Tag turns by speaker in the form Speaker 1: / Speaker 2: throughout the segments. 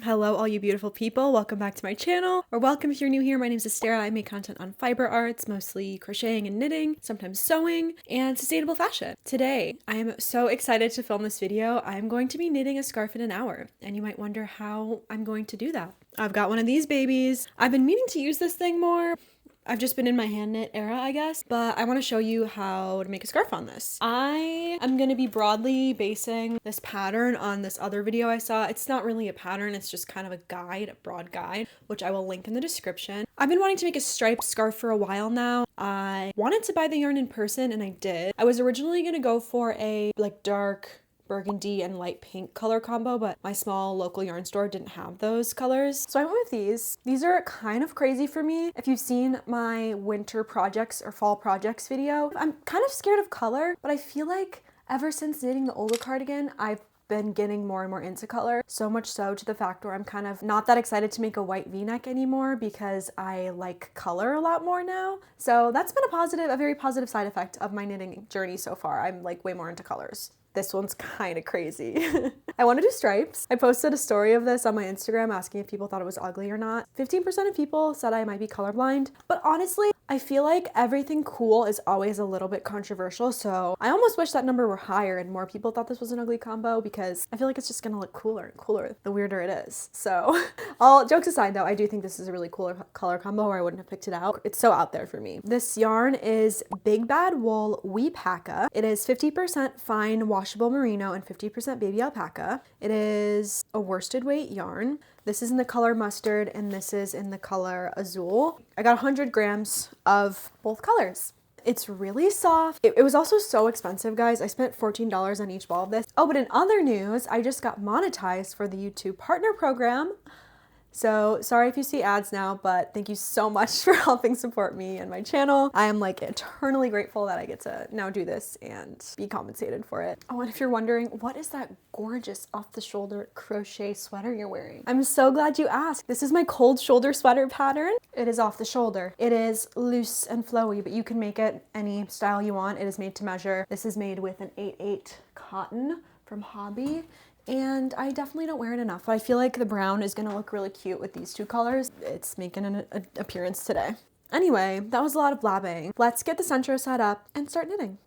Speaker 1: Hello all you beautiful people, welcome back to my channel, or welcome if you're new here. My name is Esterah. I make content on fiber arts, mostly crocheting and knitting, sometimes sewing, and sustainable fashion. Today, I am so excited to film this video. I'm going to be knitting a scarf in an hour, and you might wonder how I'm going to do that. I've got one of these babies. I've been meaning to use this thing more. I've just been in my hand knit era, I guess, but I want to show you how to make a scarf on this. I am going to be broadly basing this pattern on this other video I saw. It's not really a pattern, it's just kind of a guide, a broad guide, which I will link in the description. I've been wanting to make a striped scarf for a while now. I wanted to buy the yarn in person and I did. I was originally going to go for a dark burgundy and light pink color combo, but my small local yarn store didn't have those colors. So I went with these. These are kind of crazy for me. If you've seen my winter projects or fall projects video, I'm kind of scared of color, but I feel like ever since knitting the older cardigan, I've been getting more and more into color, so much so to the fact where I'm kind of not that excited to make a white v-neck anymore because I like color a lot more now. So that's been a very positive side effect of my knitting journey so far. I'm like way more into colors. This one's kind of crazy. I want to do stripes. I posted a story of this on my Instagram asking if people thought it was ugly or not. 15% of people said I might be colorblind, but honestly, I feel like everything cool is always a little bit controversial, so I almost wish that number were higher and more people thought this was an ugly combo because I feel like it's just gonna look cooler and cooler the weirder it is. So all jokes aside though, I do think this is a really cool color combo or I wouldn't have picked it out. It's so out there for me. This yarn is Big Bad Wool Weepaka. It is 50% fine washable merino and 50% baby alpaca. It is a worsted weight yarn. This is in the color mustard and this is in the color azul. I got 100 grams of both colors. It's really soft. It was also so expensive, guys. I spent $14 on each ball of this. Oh, but in other news, I just got monetized for the YouTube partner program. So sorry if you see ads now, but thank you so much for helping support me and my channel. I am like eternally grateful that I get to now do this and be compensated for it. Oh, and if you're wondering, what is that gorgeous off the shoulder crochet sweater you're wearing? I'm so glad you asked. This is my cold shoulder sweater pattern. It is off the shoulder. It is loose and flowy, but you can make it any style you want. It is made to measure. This is made with an 8/8 cotton from Hobby. And I definitely don't wear it enough, but I feel like the brown is gonna look really cute with these two colors. It's making an appearance today. Anyway, that was a lot of blabbing. Let's get the centro set up and start knitting.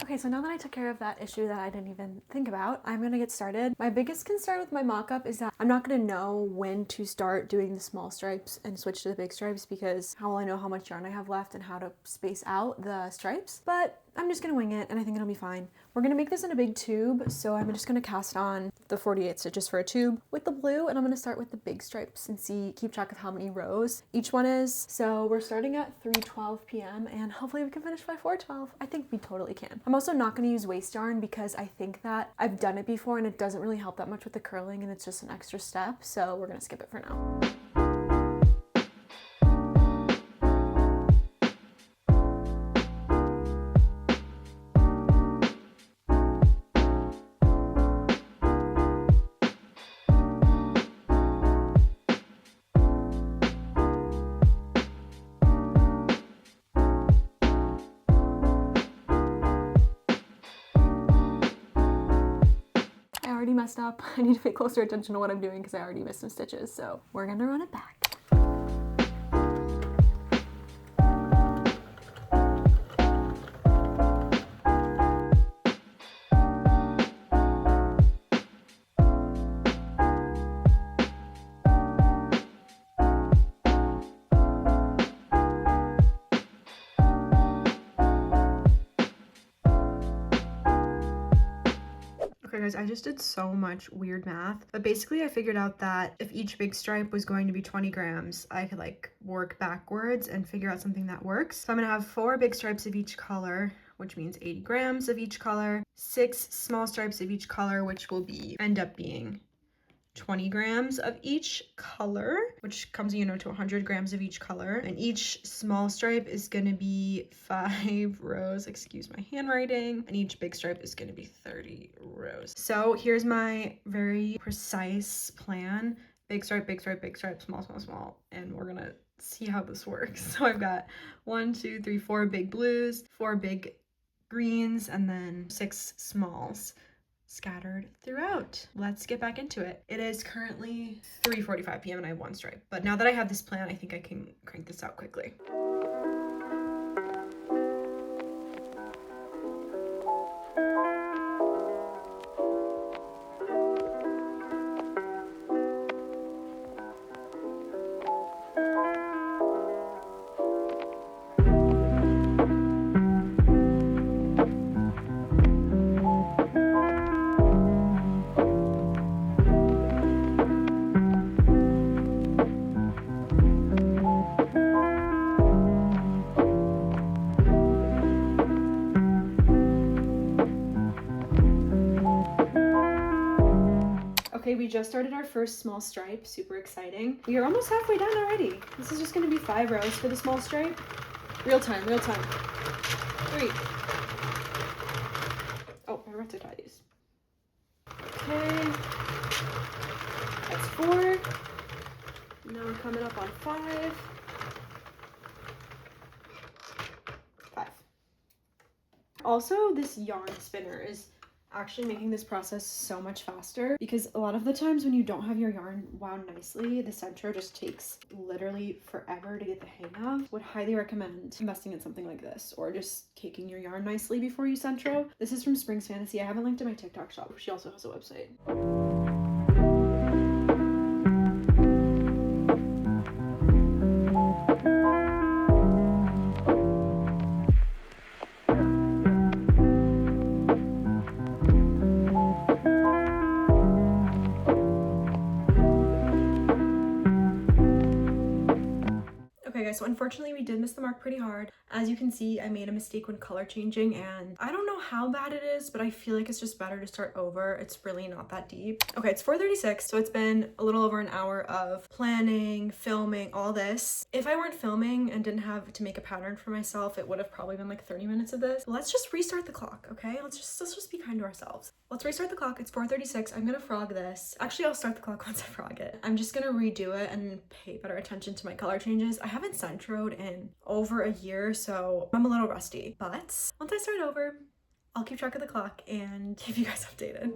Speaker 1: Okay, so now that I took care of that issue that I didn't even think about, I'm gonna get started. My biggest concern with my mock-up is that I'm not gonna know when to start doing the small stripes and switch to the big stripes because how will I know how much yarn I have left and how to space out the stripes? But I'm just gonna wing it and I think it'll be fine. We're gonna make this in a big tube, so I'm just gonna cast on the 48 stitches for a tube with the blue, and I'm gonna start with the big stripes and keep track of how many rows each one is. So we're starting at 3:12 p.m. and hopefully we can finish by 4:12. I think we totally can. I'm also not gonna use waste yarn because I think that I've done it before and it doesn't really help that much with the curling and it's just an extra step, so we're gonna skip it for now. Messed up. I need to pay closer attention to what I'm doing because I already missed some stitches, so we're gonna run it back. Okay guys, I just did so much weird math, but basically I figured out that if each big stripe was going to be 20 grams, I could like work backwards and figure out something that works. So I'm gonna have 4 big stripes of each color, which means 80 grams of each color, 6 small stripes of each color, which will end up being 20 grams of each color, which comes, you know, to 100 grams of each color. And each small stripe is gonna be 5 rows, excuse my handwriting, and each big stripe is gonna be 30 rows. So here's my very precise plan. Big stripe, big stripe, big stripe, small, small, small, and we're gonna see how this works. So I've got 1, 2, 3, 4 big blues, 4 big greens, and then 6 smalls scattered throughout. Let's get back into it. It is currently 3:45 p.m. and I have 1 stripe, but now that I have this plan, I think I can crank this out quickly. Okay, we just started our first small stripe, super exciting. We are almost halfway done already. This is just gonna be 5 rows for the small stripe. Real time, real time. 3. Oh, I forgot to tie these. Okay, that's 4. Now we're coming up on 5. 5. Also, this yarn spinner is actually making this process so much faster, because a lot of the times when you don't have your yarn wound nicely, the centro just takes literally forever to get the hang of. Would highly recommend investing in something like this, or just caking your yarn nicely before you centro. This is from Spring's Fantasy. I haven't linked to my TikTok shop. She also has a website. Okay guys, so unfortunately we did miss the mark pretty hard. As you can see, I made a mistake when color changing, and I don't know how bad it is, but I feel like it's just better to start over. It's really not that deep. Okay, it's 4:36, so it's been a little over an hour of planning, filming, all this. If I weren't filming and didn't have to make a pattern for myself, it would have probably been like 30 minutes of this. Let's just restart the clock, okay? Let's just be kind to ourselves. Let's restart the clock. It's 4:36. I'm gonna frog this. Actually, I'll start the clock once I frog it. I'm just gonna redo it and pay better attention to my color changes. I haven't centroed in over a year, so I'm a little rusty. But once I start over, I'll keep track of the clock and keep you guys updated.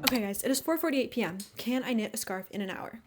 Speaker 1: Okay guys, it is 4:48 p.m. Can I knit a scarf in an hour?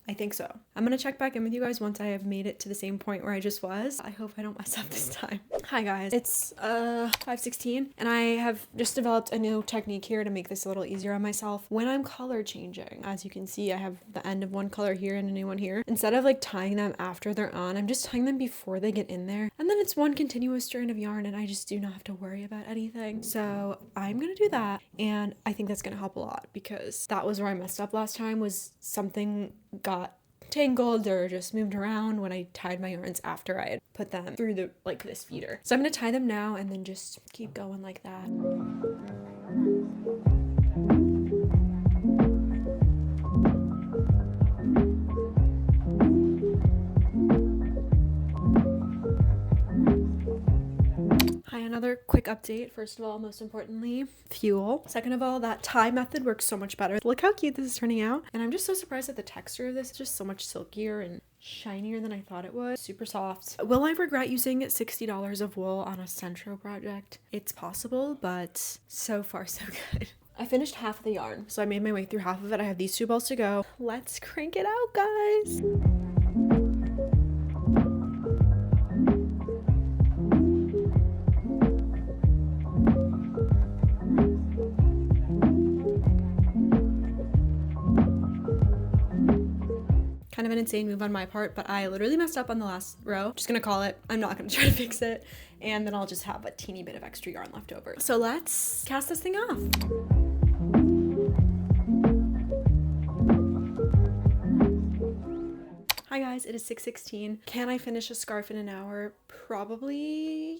Speaker 1: I think so. I'm gonna check back in with you guys once I have made it to the same point where I just was. I hope I don't mess up this time. Hi guys, it's 5:16 and I have just developed a new technique here to make this a little easier on myself. When I'm color changing, as you can see, I have the end of one color here and a new one here. Instead of like tying them after they're on, I'm just tying them before they get in there. And then it's one continuous strand of yarn and I just do not have to worry about anything. So I'm gonna do that, and I think that's gonna help a lot, because that was where I messed up last time, was something got tangled or just moved around when I tied my yarns after I had put them through the this feeder. So I'm gonna tie them now and then just keep going like that. Another quick update. First of all, most importantly, fuel. Second of all, that tie method works so much better. Look how cute this is turning out. And I'm just so surprised at the texture of this. It's just so much silkier and shinier than I thought it was. Super soft. Will I regret using $60 of wool on a centro project? It's possible, but so far so good. I finished half of the yarn, so I made my way through half of it. I have these 2 balls to go. Let's crank it out, guys. Kind of an insane move on my part, but I literally messed up on the last row. Just gonna call it. I'm not gonna try to fix it, and then I'll just have a teeny bit of extra yarn left over. So let's cast this thing off. Hi guys, it is 6:16. Can I finish a scarf in an hour? Probably.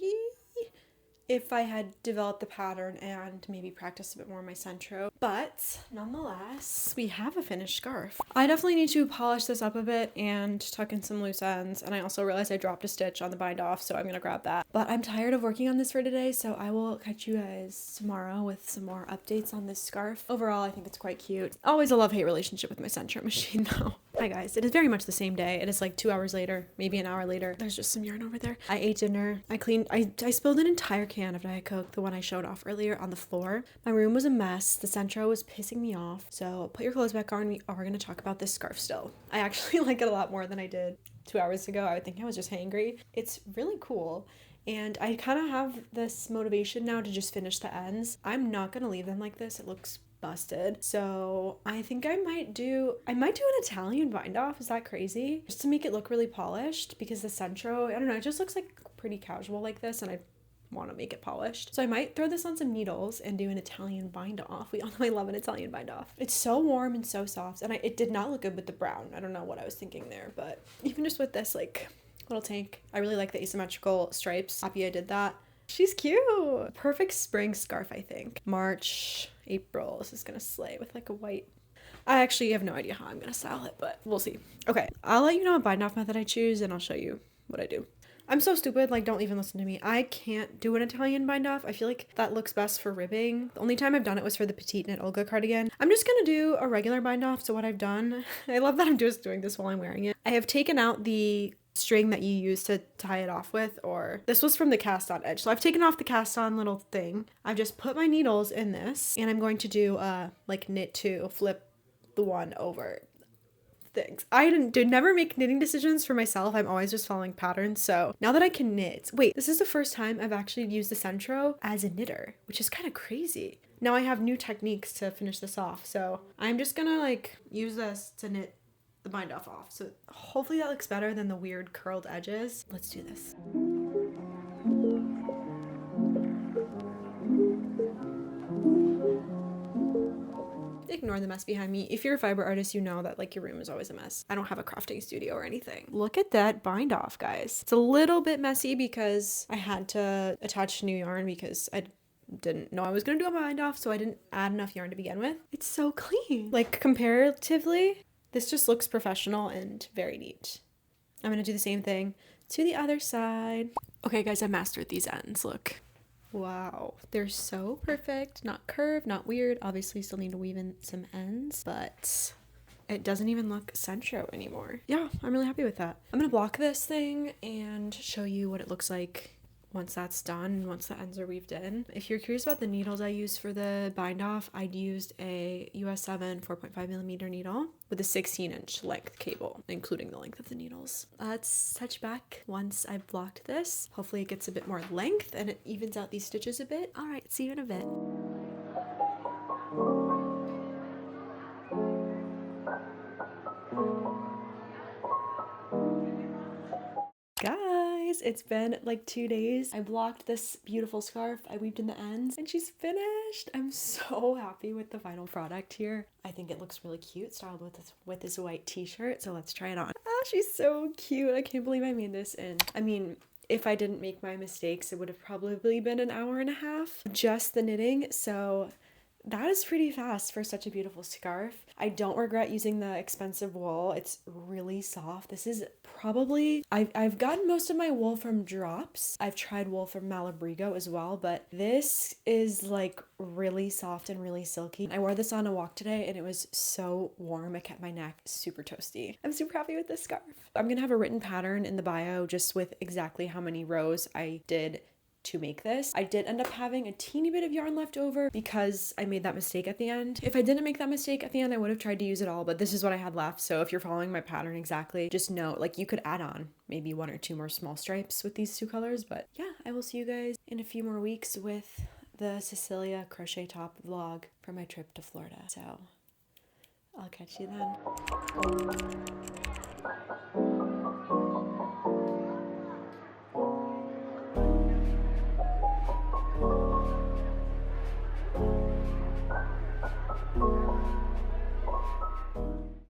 Speaker 1: If I had developed the pattern and maybe practiced a bit more on my centro. But nonetheless, we have a finished scarf. I definitely need to polish this up a bit and tuck in some loose ends. And I also realized I dropped a stitch on the bind off, so I'm gonna grab that. But I'm tired of working on this for today, so I will catch you guys tomorrow with some more updates on this scarf. Overall, I think it's quite cute. Always a love-hate relationship with my centro machine though. Hi guys, it is very much the same day. It is like 2 hours later, maybe an hour later. There's just some yarn over there. I ate dinner. I spilled an entire can of Diet Coke, the one I showed off earlier, on the floor. My room was a mess. The centro was pissing me off. So put your clothes back on. We are going to talk about this scarf still. I actually like it a lot more than I did 2 hours ago. I would think I was just hangry. It's really cool. And I kind of have this motivation now to just finish the ends. I'm not going to leave them like this. It looks busted. So I think I might do an Italian bind off. Is that crazy? Just to make it look really polished, because the centro, I don't know, it just looks like pretty casual like this, and I want to make it polished. So I might throw this on some needles and do an Italian bind off. We all know I love an Italian bind off. It's so warm and so soft, and it did not look good with the brown. I don't know what I was thinking there, but even just with this like little tank, I really like the asymmetrical stripes. Happy I did that. She's cute. Perfect spring scarf, I think. March, April. This is gonna slay with like a white. I actually have no idea how I'm gonna style it, but we'll see. Okay, I'll let you know what bind off method I choose, and I'll show you what I do. I'm so stupid, like don't even listen to me. I can't do an Italian bind off. I feel like that looks best for ribbing. The only time I've done it was for the Petite Knit Olga cardigan. I'm just gonna do a regular bind off. So what I've done, I love that I'm just doing this while I'm wearing it. I have taken out the string that you use to tie it off with, or this was from the cast on edge. So I've taken off the cast on little thing. I've just put my needles in this, and I'm going to do like knit two, flip the one over things. I never make knitting decisions for myself. I'm always just following patterns. So now that I can knit, wait, this is the first time I've actually used the centro as a knitter, which is kind of crazy. Now I have new techniques to finish this off. So I'm just gonna like use this to knit the bind off. So hopefully that looks better than the weird curled edges. Let's do this. Ignore the mess behind me. If you're a fiber artist, you know that like your room is always a mess. I don't have a crafting studio or anything. Look at that bind off, guys. It's a little bit messy because I had to attach new yarn because I didn't know I was gonna do a bind off, so I didn't add enough yarn to begin with. It's so clean. Like comparatively, this just looks professional and very neat. I'm gonna do the same thing to the other side. Okay guys, I mastered these ends, look. Wow, they're so perfect. Not curved, not weird. Obviously still need to weave in some ends, but it doesn't even look centro anymore. Yeah, I'm really happy with that. I'm gonna block this thing and show you what it looks like once that's done, once the ends are weaved in. If you're curious about the needles I used for the bind off, I'd used a US 7 4.5mm needle with a 16-inch length cable, including the length of the needles. Let's touch back once I've blocked this. Hopefully it gets a bit more length and it evens out these stitches a bit. All right, see you in a bit. Guys, it's been like 2 days. I blocked this beautiful scarf. I weaved in the ends and she's finished. I'm so happy with the final product here. I think it looks really cute, styled with this white t-shirt. So let's try it on. Ah, she's so cute. I can't believe I made this in. I mean, if I didn't make my mistakes, it would have probably been an hour and a half, just the knitting. So that is pretty fast for such a beautiful scarf. I don't regret using the expensive wool. It's really soft. This is probably, I've gotten most of my wool from Drops. I've tried wool from Malabrigo as well, but this is like really soft and really silky. I wore this on a walk today and it was so warm. It kept my neck super toasty. I'm super happy with this scarf. I'm gonna have a written pattern in the bio just with exactly how many rows I did to make this. I did end up having a teeny bit of yarn left over because I made that mistake at the end. If I didn't make that mistake at the end, I would have tried to use it all, but this is what I had left. So if you're following my pattern exactly, just know like you could add on maybe 1 or 2 more small stripes with these 2 colors. But yeah, I will see you guys in a few more weeks with the Cecilia crochet top vlog for my trip to Florida. So I'll catch you then.